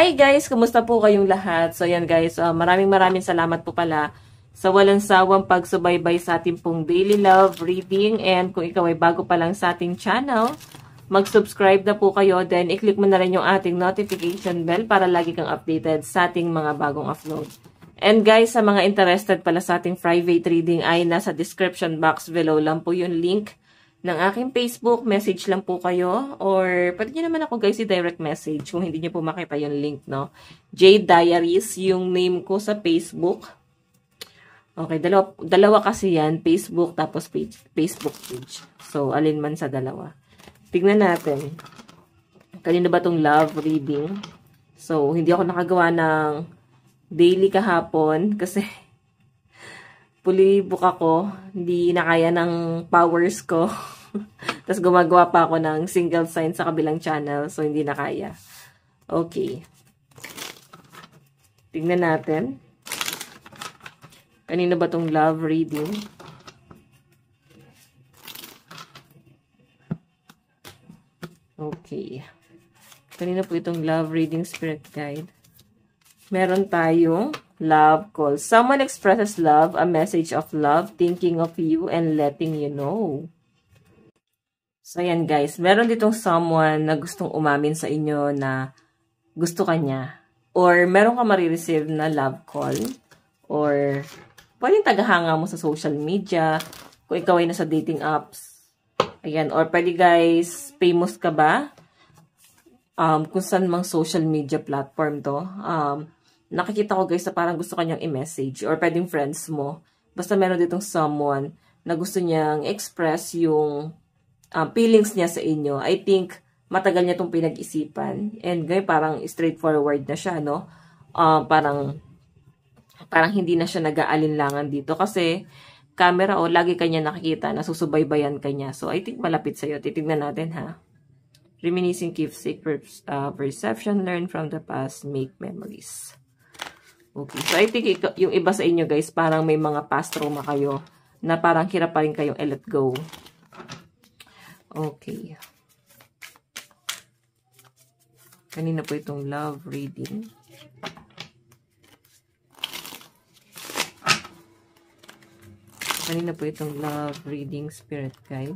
Hi guys! Kumusta po kayong lahat? So yan guys, maraming salamat po pala sa walang sawang pagsubaybay sa ating pong daily love reading. And kung ikaw ay bago pa lang sa ating channel, mag-subscribe na po kayo. Then i-click mo na rin yung ating notification bell para lagi kang updated sa ating mga bagong upload. And guys, sa mga interested pala sa ating private reading ay nasa description box below lang po yung link ng aking Facebook. Message lang po kayo. Or pwede nyo naman ako guys i-direct message kung hindi nyo po makita yung link, no? Jade Diaries yung name ko sa Facebook. Okay, dalawa kasi yan. Facebook tapos Facebook page. So, alin man sa dalawa. Tignan natin. Kanina ba tong love reading? So, hindi ako nakagawa ng daily kahapon kasi pulibok ako. Hindi na kaya ng powers ko. Tapos gumagawa pa ako ng single sign sa kabilang channel. So, hindi na kaya. Okay. Tignan natin. Kanina ba tong love reading? Okay. Kanina po itong love reading spirit guide. Meron tayong love call. Someone expresses love, a message of love, thinking of you, and letting you know. So, yan guys. Meron ditong someone na gustong umamin sa inyo na gusto ka niya. Or, meron ka marireceive na love call. Or, pwedeng tagahanga mo sa social media. Kung ikaw ay nasa dating apps. Ayan. Or, pwede guys, famous ka ba? Kung saan mang social media platform to. Nakikita ko guys na parang gusto kanyang i-message or pwedeng friends mo. Basta meron ditong someone na gusto niyang express yung feelings niya sa inyo. I think matagal niya itong pinag-isipan. And ngayon parang straightforward na siya, no? Parang hindi na siya nag-aalinlangan dito. Kasi camera lagi kanya nakikita na susubaybayan kanya. So I think malapit sa'yo. Titignan natin ha. Reminiscing keepsake perception, learn from the past, make memories. Okay, so I think yung iba sa inyo guys, parang may mga past trauma kayo na parang hirap pa rin kayong let go. Okay. Kanina po itong love reading. Kanina po itong love reading spirit guide.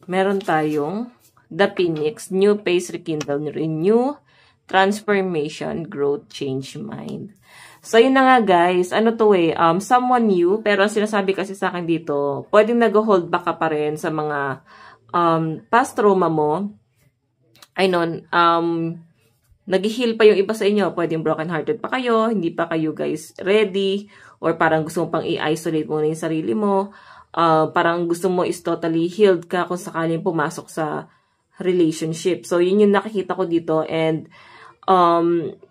Meron tayong The Phoenix, new pace, rekindle, renew, transformation, growth, change mind. So, yun na nga guys. Ano to someone new, pero ang sinasabi kasi sa akin dito, pwedeng nag-hold back ka pa rin sa mga past trauma mo. I know, nag-heal pa yung iba sa inyo. Pwedeng broken-hearted pa kayo, hindi pa kayo guys ready, or parang gusto mo pang i-isolate mo na yung sarili mo. Parang gusto mo is totally healed ka kung sakaling pumasok sa relationship. So, yun yung nakikita ko dito. And,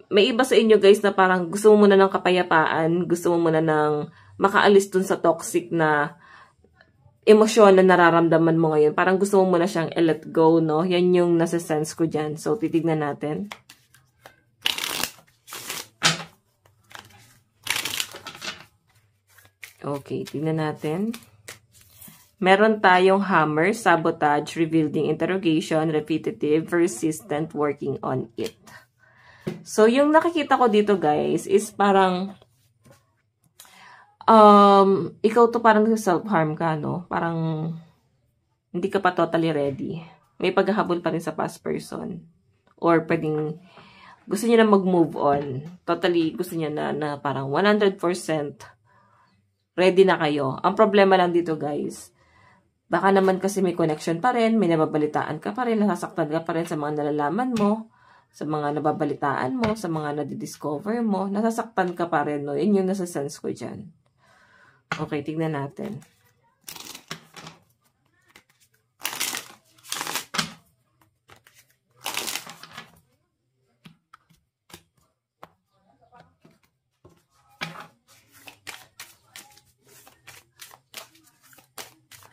may iba sa inyo guys na parang gusto mo muna ng kapayapaan, gusto mo muna ng makaalis dun sa toxic na emosyon na nararamdaman mo ngayon. Parang gusto mo muna siyang let go, no? Yan yung nasa-sense ko dyan. So, titignan natin. Okay, tignan natin. Meron tayong hammer, sabotage, rebuilding, interrogation, repetitive, persistent, working on it. So, yung nakikita ko dito guys is parang ikaw to parang self-harm ka, no? Parang hindi ka pa totally ready. May paghahabol pa rin sa past person. Or pwedeng gusto niya na mag-move on. Totally gusto niya na parang 100% ready na kayo. Ang problema lang dito guys, baka naman kasi may connection pa rin, may nababalitaan ka pa rin, nasasaktan ka pa rin sa mga nalalaman mo, sa mga nababalitaan mo, sa mga nadidiscover mo, nasasaktan ka pa rin, no? Yun yung nasa-sense ko dyan. Okay, tignan natin.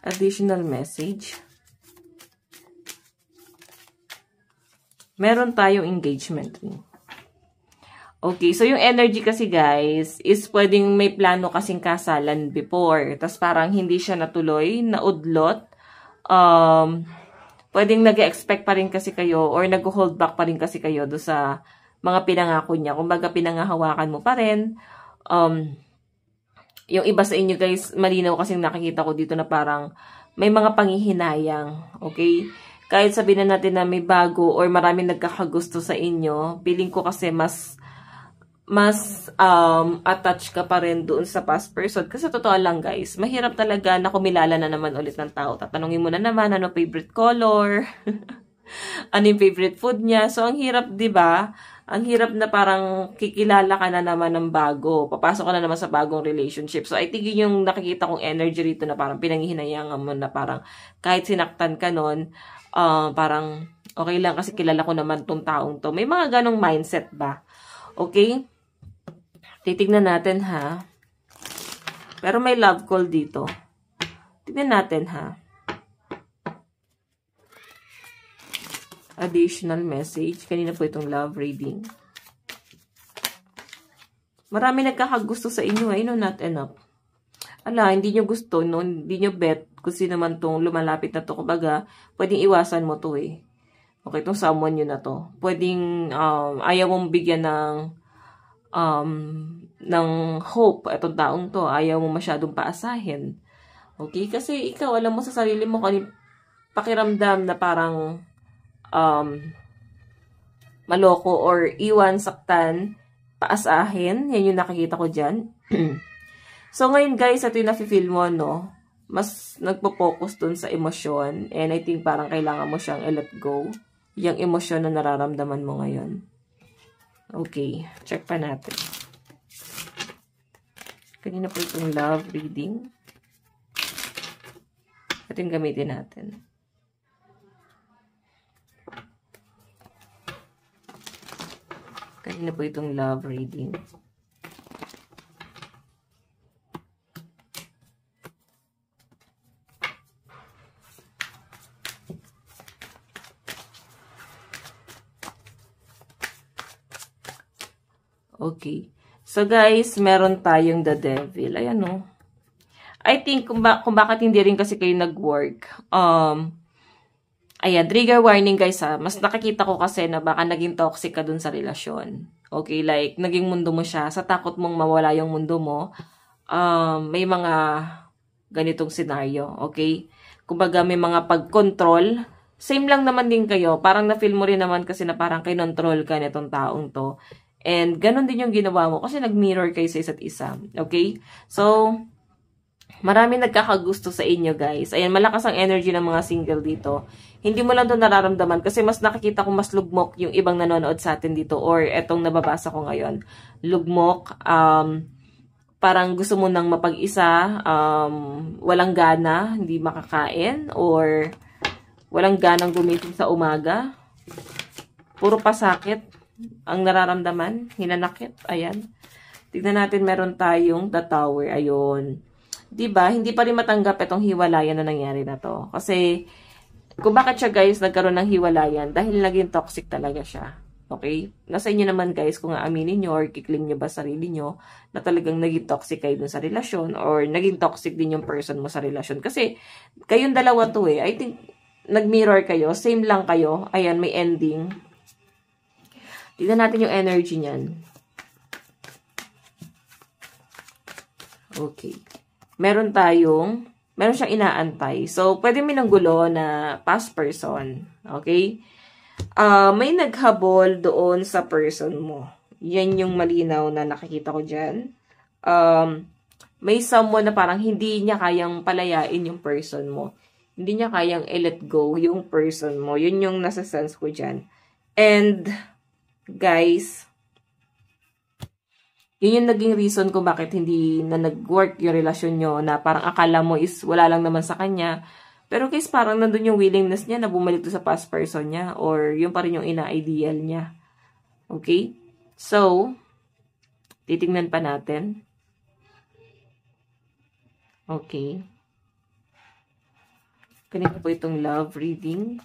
Additional message. Meron tayong engagement ring. Okay, so yung energy kasi guys, is pwedeng may plano kasing kasalan before. Tapos parang hindi siya natuloy, naudlot. pwedeng nag-expect pa rin kasi kayo or nag-hold back pa rin kasi kayo do sa mga pinangako niya. Kumbaga, pinangahawakan mo pa rin. Yung iba sa inyo guys, malinaw kasing nakikita ko dito na parang may mga panghihinayang. Okay? Kahit sabihin na natin na may bago or maraming nagkakagusto sa inyo, feeling ko kasi mas attached ka pa rin doon sa past person. Kasi totoo lang guys, mahirap talaga na kumilala na naman ulit ng tao. Tatanungin mo na naman, ano favorite color? Ano yung favorite food niya? So, ang hirap, di ba? Ang hirap na parang kikilala ka na naman ng bago. Papasok ka na naman sa bagong relationship. So, I think yun yung nakikita kong energy rito na parang pinanghihinayangan mo na parang kahit sinaktan ka nun, parang okay lang kasi kilala ko naman tong taong to. May mga ganong mindset ba? Okay? Titignan natin ha. Pero may love call dito. Tignan natin ha. Additional message. Kanina po itong love reading. Marami nagkakagusto sa inyo. No, not enough. Ala, hindi nyo gusto, no? Hindi nyo bet kung sino man itong lumalapit na to. Kumbaga, pwedeng iwasan mo to eh. Okay, itong someone nyo na to. Pwedeng ayaw mong bigyan ng hope itong taong to. Ayaw mo masyadong paasahin. Okay? Kasi ikaw, alam mo sa sarili mo kung pakiramdam na parang maloko or iwan, saktan, paasahin. Yan yung nakikita ko dyan. So, ngayon guys, ito yung nafe-feel mo, no? Mas nagpo-focus dun sa emosyon. And I think parang kailangan mo siyang i-let go. Yung emosyon na nararamdaman mo ngayon. Okay. Check pa natin. Kanina po itong love reading. Ito yung gamitin natin. Kanina po itong love reading. Okay. So guys, meron tayong the devil. Ayan no. I think kung bakit hindi rin kasi kayo nag-work. Ayan, trigger warning guys ha. Mas nakikita ko kasi na baka naging toxic ka dun sa relasyon. Okay, like naging mundo mo siya. Sa takot mong mawala yung mundo mo, may mga ganitong senaryo. Okay? Kumbaga may mga pag-control. Same lang naman din kayo. Parang na-feel mo rin naman kasi na parang kinontrol ka nitong taong to. And ganun din yung ginawa mo kasi nag-mirror kayo sa isa't isa. Okay? So, marami nagkakagusto sa inyo guys. Ayan, malakas ang energy ng mga single dito. Hindi mo lang ito nararamdaman kasi mas nakikita ko mas lugmok yung ibang nanonood sa atin dito or etong nababasa ko ngayon. Lugmok, parang gusto mo nang mapag-isa, walang gana, hindi makakain, or walang ganang gumising sa umaga. Puro pasakit ang nararamdaman, hinanakit, ayan. Tignan natin, meron tayong the tower, ayun. Diba, hindi pa rin matanggap itong hiwalayan na nangyari na to. Kasi, kung bakit siya guys nagkaroon ng hiwalayan, dahil naging toxic talaga siya. Okay? Nasa inyo naman guys kung aaminin nyo or kikling nyo ba sarili nyo na talagang naging toxic kayo dun sa relasyon or naging toxic din yung person mo sa relasyon. Kasi, kayong dalawa to eh. I think, nag-mirror kayo, same lang kayo. Ayan, may ending. Tignan natin yung energy niyan. Okay. Meron siyang inaantay. So, pwede may nanggulo na past person. Okay? May naghabol doon sa person mo. Yan yung malinaw na nakikita ko dyan. May someone na parang hindi niya kayang palayain yung person mo. Hindi niya kayang i-let go yung person mo. Yun yung nasa sense ko dyan. And, guys, yun yung naging reason kung bakit hindi na nag-work yung relasyon nyo na parang akala mo is wala lang naman sa kanya. Pero guys, parang nandun yung willingness niya na bumalik to sa past person niya or yung pa rin yung ina-ideal niya. Okay? So, titingnan pa natin. Okay. Kanina po itong love reading.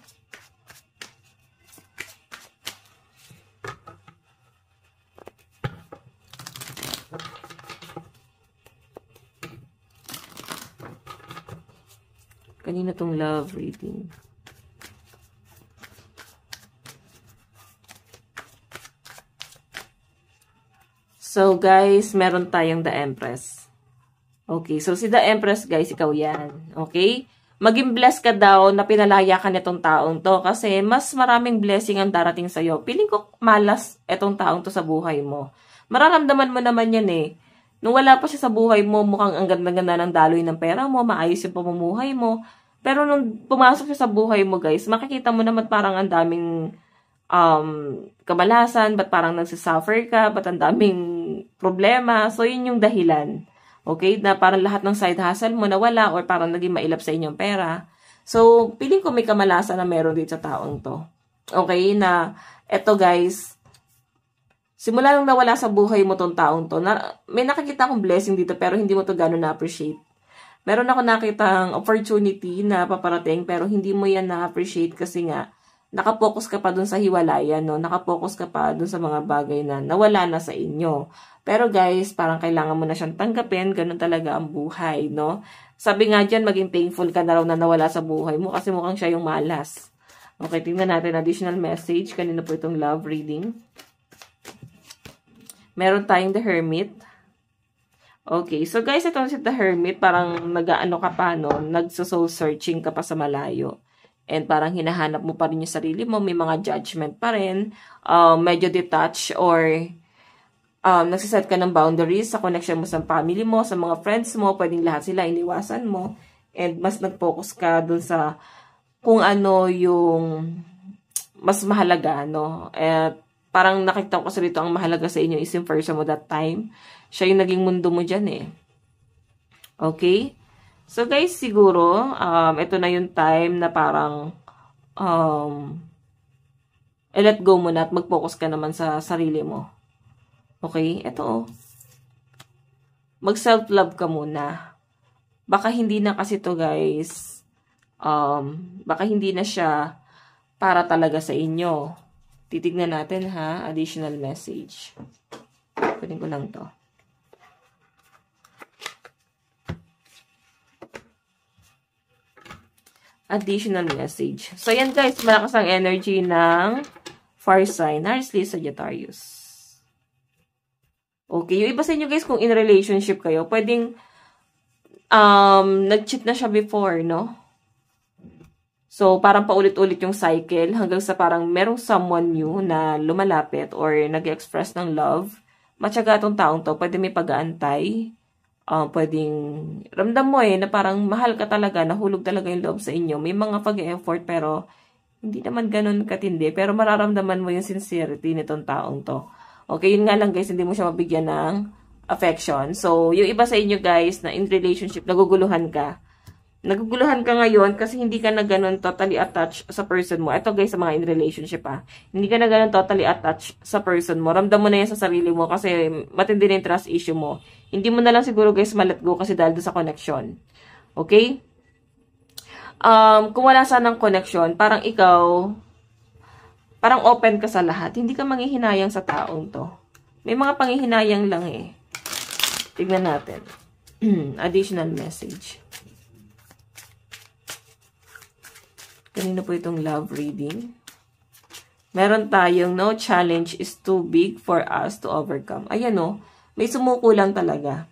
Kanina tong love reading. So, guys, meron tayong The Empress. Okay, so si The Empress, guys, ikaw yan. Okay? Maging blessed ka daw na pinalaya ka nitong taong to kasi mas maraming blessing ang darating sa'yo. Piling ko malas etong taong to sa buhay mo. Mararamdaman mo naman yan eh. Nung wala pa siya sa buhay mo, mukhang ang ganda-ganda ng daloy ng pera mo, maayos yung pamumuhay mo. Pero nung pumasok siya sa buhay mo, guys, makikita mo naman parang ang daming kamalasan, ba't parang nagsisuffer ka, ba't ang daming problema. So, yun yung dahilan. Okay? Na parang lahat ng side hustle mo nawala or parang naging mailap sa inyong pera. So, piling ko may kamalasan na meron dito sa taong to. Okay? Na, eto guys, simula nung nawala sa buhay mo tong taong to, may nakikita akong blessing dito pero hindi mo to gano'n na-appreciate. Meron ako nakitang opportunity na paparating pero hindi mo yan na-appreciate kasi nga, nakapokus ka pa dun sa hiwalayan, no? Nakapokus ka pa dun sa mga bagay na nawala na sa inyo. Pero guys, parang kailangan mo na siyang tanggapin, ganun talaga ang buhay, no? Sabi nga dyan, maging thankful ka na raw na nawala sa buhay mo kasi mukhang siya yung malas. Okay, tingnan natin additional message. Kanina po itong love reading. Meron tayong The Hermit. Okay, so guys, ito si The Hermit, parang nag-ano ka pa, no? Nagso-soul searching ka pa sa malayo. And parang hinahanap mo pa rin yung sarili mo, may mga judgment pa rin, medyo detached or nagsiset ka ng boundaries sa connection mo sa family mo, sa mga friends mo, pwedeng lahat sila iniwasan mo. And mas nag-focus ka dun sa kung ano yung mas mahalaga, no? At parang nakita ko sa dito, ang mahalaga sa inyo is yung person mo that time. Siya yung naging mundo mo dyan eh. Okay? So guys, siguro, ito na yung time na parang let go mo na at mag-focus ka naman sa sarili mo. Okay? Ito oh. Mag-self-love ka muna. Baka hindi na kasi to guys, baka hindi na siya para talaga sa inyo. Titignan natin ha, additional message. Pwede ko lang to. Additional message. So, yan guys, malakas ang energy ng fire sign, Aries, Leo, Sagittarius. Okay, yung iba sa inyo guys, kung in relationship kayo, pwedeng nag-cheat na siya before, no? So, parang paulit-ulit yung cycle hanggang sa parang merong someone new na lumalapit or nag-express ng love. Matyaga itong taong to, pwede may pag-aantay. Pwedeng ramdam mo na parang mahal ka talaga, nahulog talaga yung loob sa inyo. May mga pag-effort pero hindi naman ganun katindi. Pero mararamdaman mo yung sincerity nitong taong to. Okay, yun nga lang guys, hindi mo siya mabigyan ng affection. So, yung iba sa inyo guys na in relationship, naguguluhan ka. Naguguluhan ka ngayon kasi hindi ka na ganun totally attached sa person mo. Ito guys, sa mga in relationship hindi ka na ganun totally attached sa person mo. Ramdam mo na yan sa sarili mo kasi matindi na yung trust issue mo. Hindi mo na lang siguro guys ma-let go kasi dahil sa connection. Okay? Kung wala sanang connection, parang ikaw, parang open ka sa lahat. Hindi ka manghihinayang sa taong to. May mga panghihinayang lang eh. Tignan natin. Additional message. Kanina po itong love reading. Meron tayong no challenge is too big for us to overcome. Ayan o, may sumuko lang talaga.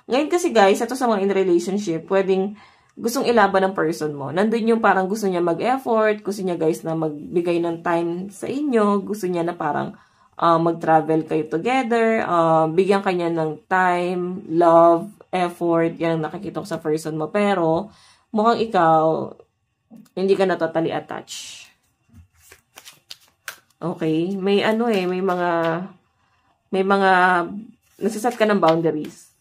Ngayon kasi guys, ito sa mga in relationship, pwedeng gustong ilaban ng person mo. Nandun yung parang gusto niya mag-effort, gusto niya guys na magbigay ng time sa inyo, gusto niya na parang mag-travel kayo together, bigyan kanya ng time, love, effort, yan ang nakikita ko sa person mo. Pero, mukhang ikaw, hindi ka na totally attached. Okay? May mga nagsasat ka ng boundaries.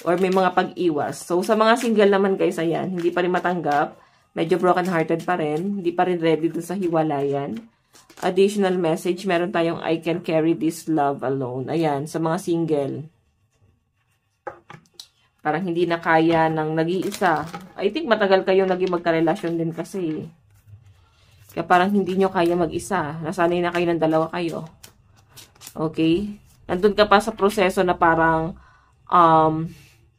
Or may mga pag-iwas. So, sa mga single naman guys, ayan, hindi pa rin matanggap. Medyo broken-hearted pa rin. Hindi pa rin ready dun sa hiwalayan. Additional message, meron tayong I can carry this love alone. Ayan, sa mga single. Parang hindi na kaya ng nag-iisa. I think matagal kayong naging magkarelasyon din kasi. Kaya parang hindi nyo kaya mag-isa. Nasanay na kayo ng dalawa kayo. Okay? Nandun ka pa sa proseso na parang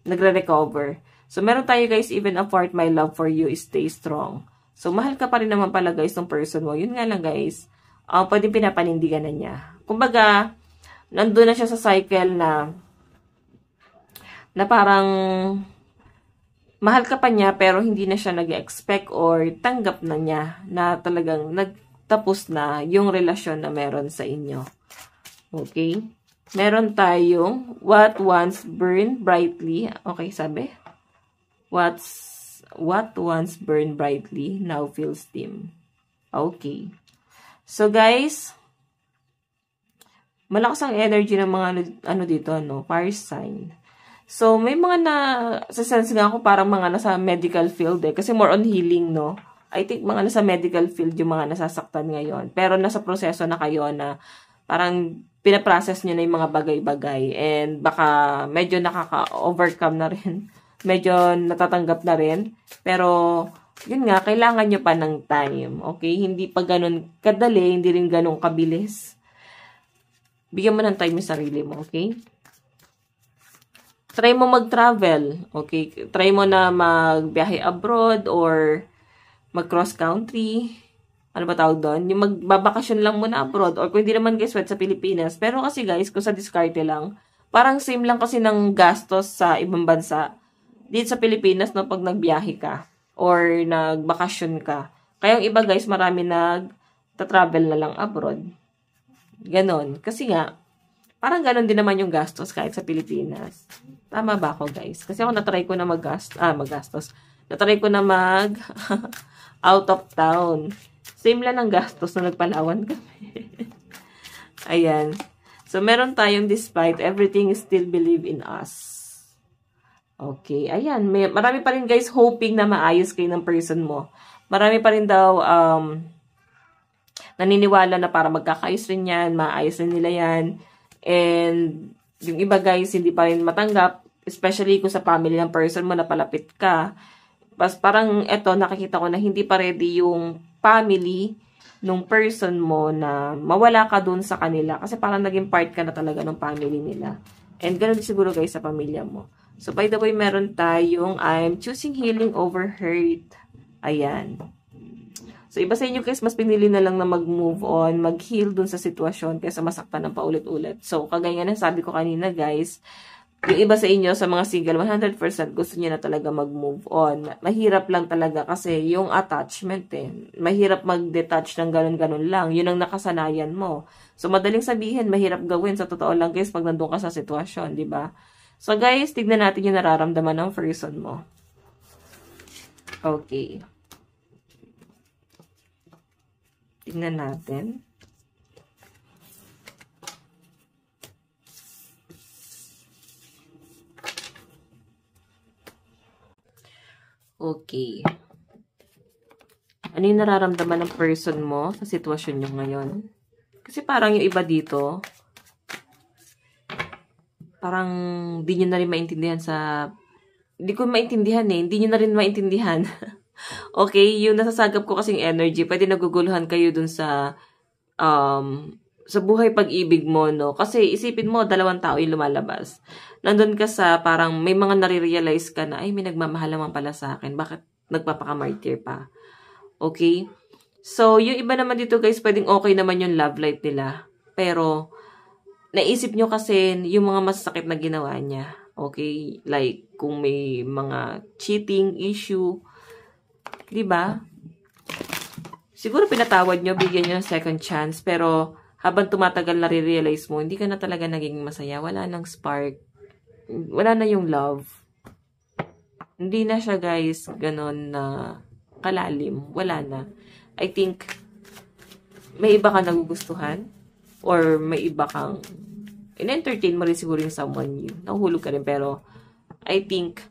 nagre-recover. So, meron tayo guys, even apart my love for you is stay strong. So, mahal ka pa rin naman pala guys ng person mo. Yun nga lang guys, pwedeng pinapanindigan na niya. Kumbaga, nandun na siya sa cycle na parang mahal ka pa niya pero hindi na siya nag-expect or tanggap na niya na talagang nagtapos na yung relasyon na meron sa inyo. Okay? Meron tayong what once burned brightly. Okay, sabi? What once burned brightly now feels dim. Okay. So guys, malakas ang energy ng mga ano dito, no? Fire sign. So, may mga sa-sense nga ako parang mga nasa medical field kasi more on healing, no? I think mga nasa medical field yung mga nasasaktan ngayon. Pero nasa proseso na kayo na parang pinaprocess nyo na yung mga bagay-bagay and baka medyo nakaka-overcome na rin. Medyo natatanggap na rin. Pero, yun nga, kailangan nyo pa ng time. Okay? Hindi pa ganun kadali, hindi rin ganun kabilis. Bigyan mo ng time yung sarili mo, okay? Try mo mag-travel, okay? Try mo na magbiyahe abroad or mag-cross country. Ano ba tawag doon? Yung magbabakasyon lang muna abroad or kung hindi naman guys, sa Pilipinas. Pero kasi guys, kung sa diskarte lang, parang same lang kasi ng gastos sa ibang bansa. Dito sa Pilipinas, no, pag nagbiyahe ka or nagbakasyon ka. Kaya yung iba guys, marami nag-travel na lang abroad. Ganon. Kasi nga, parang ganon din naman yung gastos kahit sa Pilipinas. Tama ba ako, guys? Kasi ako natry ko na magastos. Natry ko na out of town. Same lang ang gastos na nagpalawan kami. Ayan. So, meron tayong despite everything still believe in us. Okay. Ayan. Marami pa rin, guys, hoping na maayos kayo ng person mo. Marami pa rin daw, naniniwala na para magkakaayos rin yan, maayos rin nila yan. And, yung iba guys, hindi pa rin matanggap, especially kung sa family ng person mo na palapit ka. Parang eto, nakikita ko na hindi pa ready yung family nung person mo na mawala ka dun sa kanila. Kasi parang naging part ka na talaga ng family nila. And ganun siguro guys sa pamilya mo. So, by the way, meron tayong I'm choosing healing over hurt. Ayan. So, iba sa inyo guys, mas pinili na lang na mag-move on, mag-heal dun sa sitwasyon kaysa masaktan ng paulit-ulit. So, kagaya na sabi ko kanina guys, yung iba sa inyo, sa mga single, 100% gusto niya na talaga mag-move on. Mahirap lang talaga kasi yung attachment Mahirap mag-detach ng ganun-ganun lang. Yun ang nakasanayan mo. So, madaling sabihin, mahirap gawin. Sa totoo lang guys, pag nandun ka sa sitwasyon, di ba? So, guys, tignan natin yung nararamdaman ng person mo. Okay. Tingnan natin. Okay. Ano yung nararamdaman ng person mo sa sitwasyon nyo ngayon? Kasi parang yung iba dito, parang di nyo na rin maintindihan hindi ko maintindihan hindi nyo na rin maintindihan. Okay, yung nasasagap ko kasing energy, pwede naguguluhan kayo dun sa buhay pag-ibig mo, no? Kasi isipin mo, dalawang tao yung lumalabas. Nandun ka sa parang may mga nare-realize ka na, ay, may nagmamahal naman pala sa akin. Bakit nagpapaka-martyr pa? Okay? So, yung iba naman dito guys, pwedeng okay naman yung love life nila. Pero, naisip nyo kasi yung mga masakit na ginawa niya. Okay? Like, kung may mga cheating issue, diba? Siguro pinatawad nyo, bigyan nyo ng second chance, pero habang tumatagal na re-realize mo, hindi ka na talaga naging masaya. Wala nang spark. Wala na yung love. Hindi na siya, guys, ganon na kalalim. Wala na. I think, may iba kang nagugustuhan, or may iba kang in-entertain mo rin siguro yung someone new. Nahuhulog ka rin, pero I think,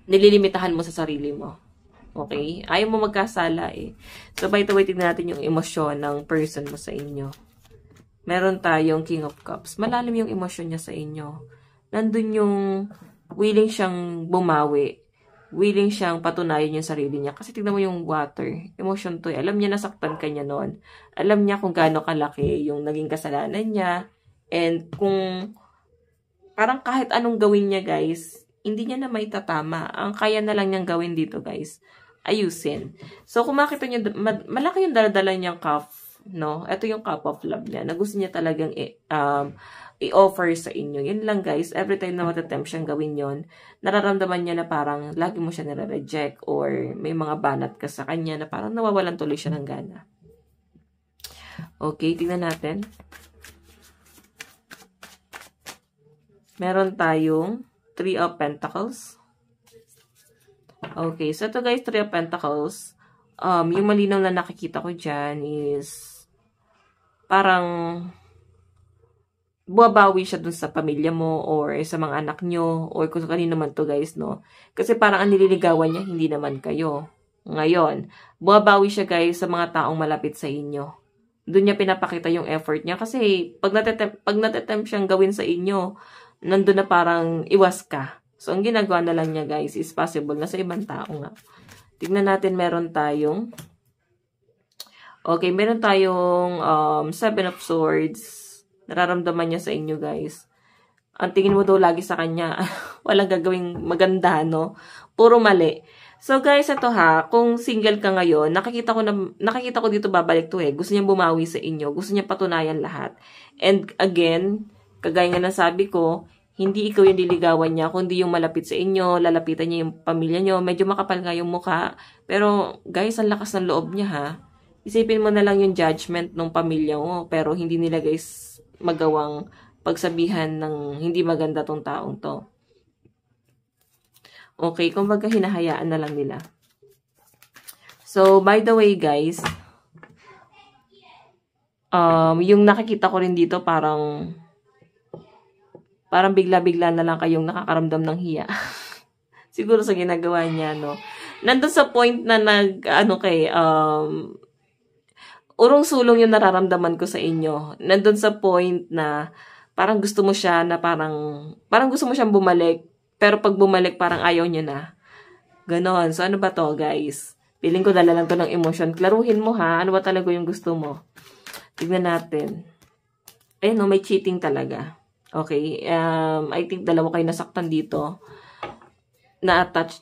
nililimitahan mo sa sarili mo. Okay? Ayaw mo magkasala So, by the way, tignan natin yung emosyon ng person mo sa inyo. Meron tayong King of Cups. Malalim yung emosyon niya sa inyo. Nandun yung willing siyang bumawi. Willing siyang patunayan yung sarili niya. Kasi tignan mo yung water. Emotion to Alam niya nasaktan ka niya noon. Alam niya kung gaano kalaki yung naging kasalanan niya. And kung parang kahit anong gawin niya, guys, hindi niya na may tatama. Ang kaya na lang niyang gawin dito, guys, ayusin. So, kung makita niyo, malaki yung daladala niyang cup. no? Ito yung cup of love niya, na gusto niya talagang i-offer sa inyo. Yun lang guys, every time na matatempt siyang gawin yon, nararamdaman niya na parang lagi mo siya nare-reject or may mga banat ka sa kanya na parang nawawalan tuloy siya ng gana. Okay, tingnan natin. Meron tayong 3 of Pentacles. Okay, so ito guys, 3 of Pentacles. Yung malinaw na nakikita ko dyan is parang buwabawi siya dun sa pamilya mo or sa mga anak nyo or kung kanino man to guys, no? Kasi parang ang nililigawan niya, hindi naman kayo. Ngayon, buwabawi siya guys sa mga taong malapit sa inyo. Doon niya pinapakita yung effort niya kasi pag natatempt siyang gawin sa inyo, nandun na parang iwas ka. So, ang ginagawa na lang niya guys is possible na sa ibang tao nga. Tignan natin, meron tayong meron tayong 7 of Swords. Nararamdaman niya sa inyo guys. Ang tingin mo daw lagi sa kanya, walang gagawing maganda, no? Puro mali. So guys, ito ha, kung single ka ngayon, nakikita ko dito babalik to eh. Gusto niya bumawi sa inyo, gusto niya patunayan lahat. And again, kagaya nga ng sabi ko, hindi ikaw yung liligawan niya, kundi yung malapit sa inyo, lalapitan niya yung pamilya niyo. Medyo makapal nga yung mukha. Pero guys, ang lakas ng loob niya ha. Isipin mo na lang yung judgment ng pamilya mo. Pero hindi nila guys magawang pagsabihan ng hindi maganda tong taong to. Okay, kumbaga hinahayaan na lang nila. So, by the way guys, yung nakikita ko rin dito parang bigla-bigla na lang kayong nakakaramdam ng hiya. Siguro sa ginagawa niya, no? Nandun sa point na urong-sulong yung nararamdaman ko sa inyo. Nandun sa point na parang gusto mo siya na parang gusto mo siyang bumalik. Pero pag bumalik, parang ayaw niya na. Ganon. So, ano ba to, guys? Feeling ko dala lang to ng emotion. Klaruhin mo, ha? Ano ba talaga yung gusto mo? Tignan natin. Eh, no, may cheating talaga. Okay, I think dalawa kayo nasaktan dito. Na-attach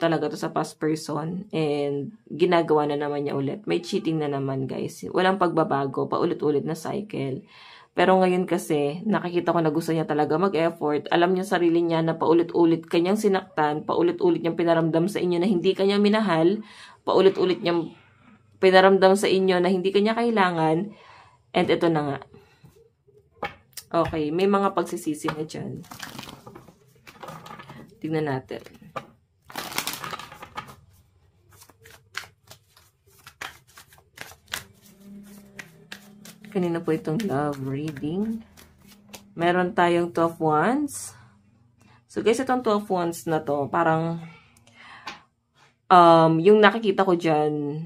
talaga to sa past person and ginagawa na naman niya ulit. May cheating na naman guys. Walang pagbabago, paulit-ulit na cycle. Pero ngayon kasi, nakikita ko na gusto niya talaga mag-effort. Alam niya sarili niya na paulit-ulit kanyang sinaktan, paulit-ulit niyang pinaramdam sa inyo na hindi kanya minahal, paulit-ulit niyang pinaramdam sa inyo na hindi kanya kailangan, and ito na nga. Okay, may mga pagsisisi na dyan. Tignan natin. Kanina po itong love reading. Meron tayong 2 of Wands. So guys, itong 2 of Wands na to, parang yung nakikita ko dyan,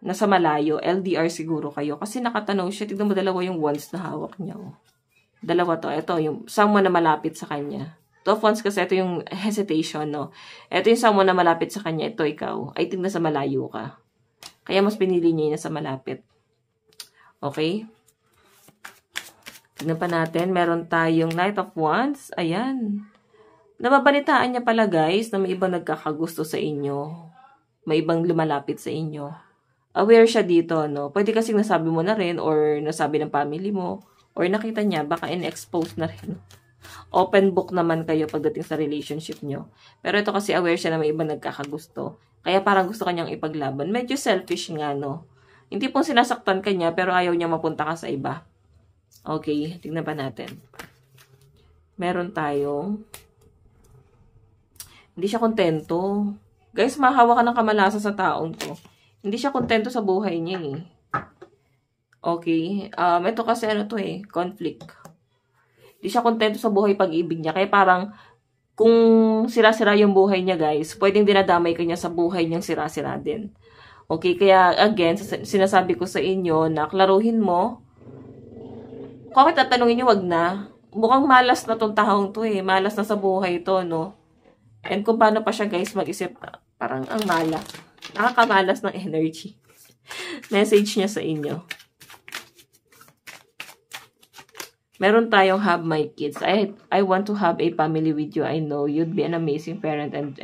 nasa malayo, LDR siguro kayo. Kasi nakatanaw siya. Tignan mo, dalawa yung wands na hawak niya. Oh. Dalawa to. Ito, yung someone na malapit sa kanya. 2 of Wands kasi ito yung hesitation, no? Ito yung someone na malapit sa kanya. Ito, ikaw. I think nasa malayo ka. Kaya mas pinili niya yung nasa malapit. Okay? Tignan pa natin. Meron tayong Knight of Wands. Ayan. Nababalitaan niya pala, guys, na may ibang nagkakagusto sa inyo. May ibang lumalapit sa inyo. Aware siya dito, no? Pwede kasing nasabi mo na rin or nasabi ng family mo or nakita niya, baka in-expose na rin. Open book naman kayo pagdating sa relationship nyo. Pero ito kasi aware siya na may iba nagkakagusto. Kaya parang gusto kanyang ipaglaban. Medyo selfish nga, no? Hindi pong sinasaktan kanya pero ayaw niya mapunta ka sa iba. Okay, tingnan pa natin. Meron tayong hindi siya kontento. Guys, mahawa ka ng kamalasa sa taong to. Hindi siya kontento sa buhay niya eh. Okay. Ito kasi conflict. Hindi siya kontento sa buhay pag-ibig niya. Kaya parang, kung sira-sira yung buhay niya guys, pwedeng dinadamay ka niya sa buhay niyang sira-sira din. Okay, kaya again, sinasabi ko sa inyo na klaruhin mo. Kung ako tatanungin niyo, wag na. Mukhang malas na tong taong to eh. Malas na sa buhay to, no? And kung paano pa siya guys mag-isip, parang ang malas. Nakakamalas ng energy. Message niya sa inyo. Meron tayong have my kids. I want to have a family with you. I know you'd be an amazing parent and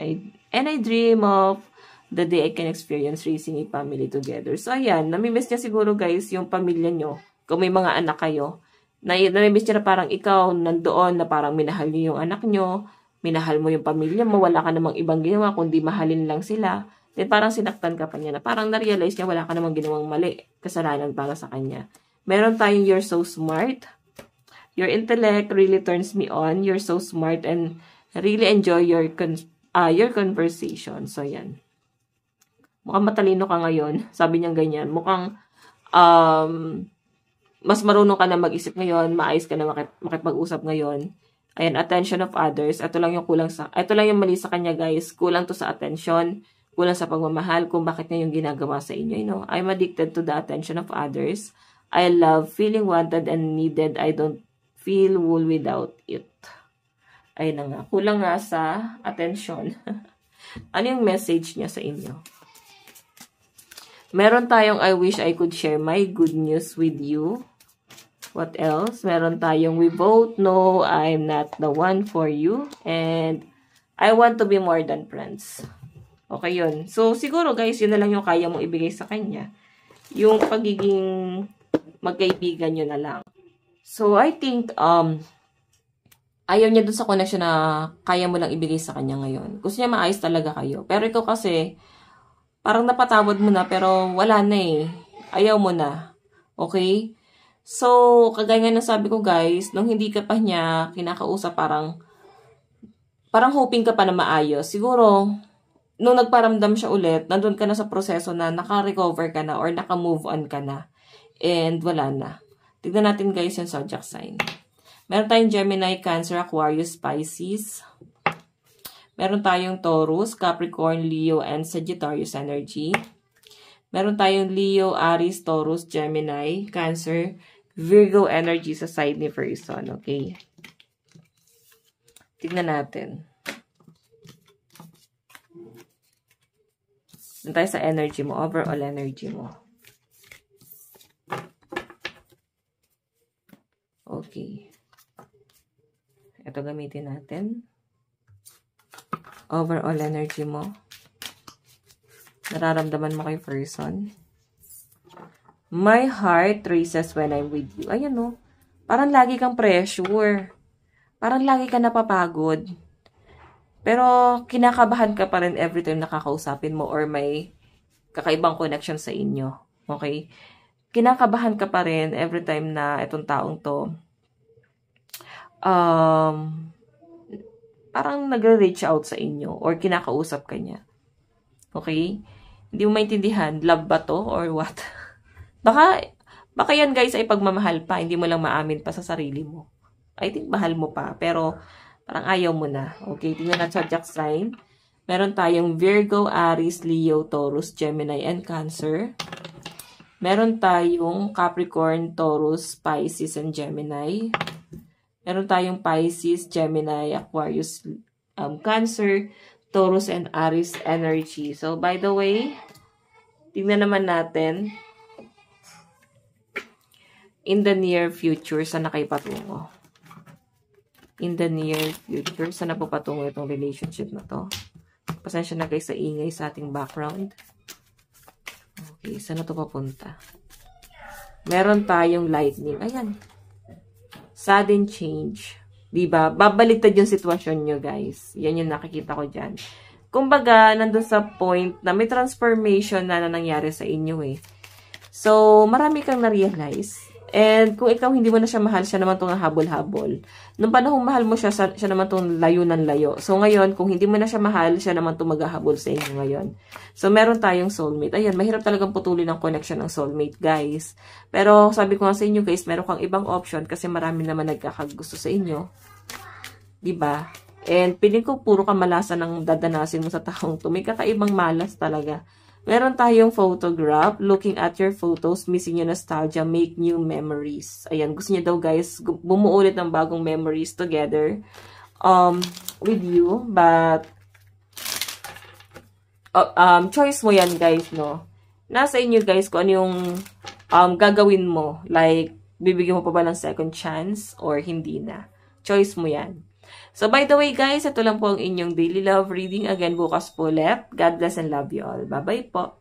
I dream of the day I can experience raising a family together. So, ayan, namimiss niya siguro guys yung pamilya nyo. Kung may mga anak kayo, namimiss niya na parang ikaw nandoon na parang minahal niyo yung anak nyo, minahal mo yung pamilya mo, wala ka namang ibang ginawa, kundi mahalin lang sila. Then parang sinaktan ka pa niya na parang na-realize niya wala ka namang ginawang mali, kasalanan para sa kanya. Meron tayong you're so smart. Your intellect really turns me on. You're so smart and really enjoy your conversation. So, yan. Mukhang matalino ka ngayon. Sabi niya ganyan. Mukhang mas marunong ka na mag-isip ngayon. Maayos ka na makipag-usap ngayon. Ayan, attention of others. Ito lang yung mali sa kanya, guys. Kulang to sa attention. Kulang sa pagmamahal kung bakit niya yung ginagawa sa inyo. You know, I'm addicted to the attention of others. I love feeling wanted and needed. I don't feel whole without it. Ayun na nga. Kulang nga sa attention. Ano yung message niya sa inyo? Meron tayong I wish I could share my good news with you. What else? Meron tayong we both know I'm not the one for you. And I want to be more than friends. Okay yun. So, siguro guys, yun na lang yung kaya mong ibigay sa kanya. Yung pagiging magkaibigan nyo na lang. So, I think, ayaw niya dun sa connection na kaya mo lang ibigay sa kanya ngayon. Gusto niya maayos talaga kayo. Pero ikaw kasi, parang napatawad mo na, pero wala na eh. Ayaw mo na. Okay? So, kagaya nga ng sabi ko guys, nung hindi ka pa niya kinakausap, parang hoping ka pa na maayos. Siguro, nung nagparamdam siya ulit, nandun ka na sa proseso na naka-recover ka na or naka-move on ka na. And wala na. Tignan natin guys yung zodiac sign. Meron tayong Gemini, Cancer, Aquarius, Pisces. Meron tayong Taurus, Capricorn, Leo, and Sagittarius energy. Meron tayong Leo, Aries, Taurus, Gemini, Cancer, Virgo energy sa side ni person. Okay. Tignan natin. Doon tayo sa energy mo, overall energy mo. Okay. Ito gamitin natin. Overall energy mo. Nararamdaman mo kay person. My heart races when I'm with you. Ayan o. Parang lagi kang pressure. Parang lagi ka napapagod. Pero kinakabahan ka pa rin every time nakakausapin mo or may kakaibang connection sa inyo. Okay? Kinakabahan ka pa rin every time na itong taong to parang nagre-reach out sa inyo or kinakausap ka niya. Okay? Hindi mo maintindihan, love ba to or what? Baka yan guys ay pagmamahal pa, hindi mo lang maamin pa sa sarili mo. I think mahal mo pa, pero parang ayaw mo na. Okay, tingnan natin sa zodiac sign. Meron tayong Virgo, Aries, Leo, Taurus, Gemini, and Cancer. Meron tayong Capricorn, Taurus, Pisces, and Gemini. Meron tayong Pisces, Gemini, Aquarius, Cancer, Taurus, and Aries energy. So, by the way, tingnan naman natin in the near future, saan na kayo patungo? In the near future, saan na po patungo itong relationship na to? Pasensya na kayo sa ingay sa ating background. Okay, saan na to papunta? Meron tayong lightning. Ayan. Sudden change. Diba? Babaliktad yung sitwasyon nyo, guys. Yan yung nakikita ko dyan. Kumbaga, nandun sa point na may transformation na nangyari sa inyo eh. So, marami kang na-realize. And kung ikaw hindi mo na siya mahal, siya naman itong habol-habol. Nung panahong mahal mo siya, siya naman itong layo ng layo. So ngayon, kung hindi mo na siya mahal, siya naman itong maghahabol sa inyo ngayon. So meron tayong soulmate. Ayan, mahirap talagang putulin ang connection ng soulmate, guys. Pero sabi ko nga sa inyo, guys, meron kang ibang option kasi marami naman nagkakagusto sa inyo. Diba? And piling ko puro kamalasan ang dadanasin mo sa taong to. May kakaibang malas talaga. Meron tayong photograph, looking at your photos, missing your nostalgia, make new memories. Ayan, gusto niya daw guys, bumuo ulit ng bagong memories together with you. But, choice mo yan guys, no? Nasa inyo guys kung ano yung gagawin mo. Like, bibigyan mo pa ba ng second chance or hindi na? Choice mo yan. So, by the way guys, ito lang po ang inyong daily love reading. Again, bukas po ulit. God bless and love you all. Bye-bye po.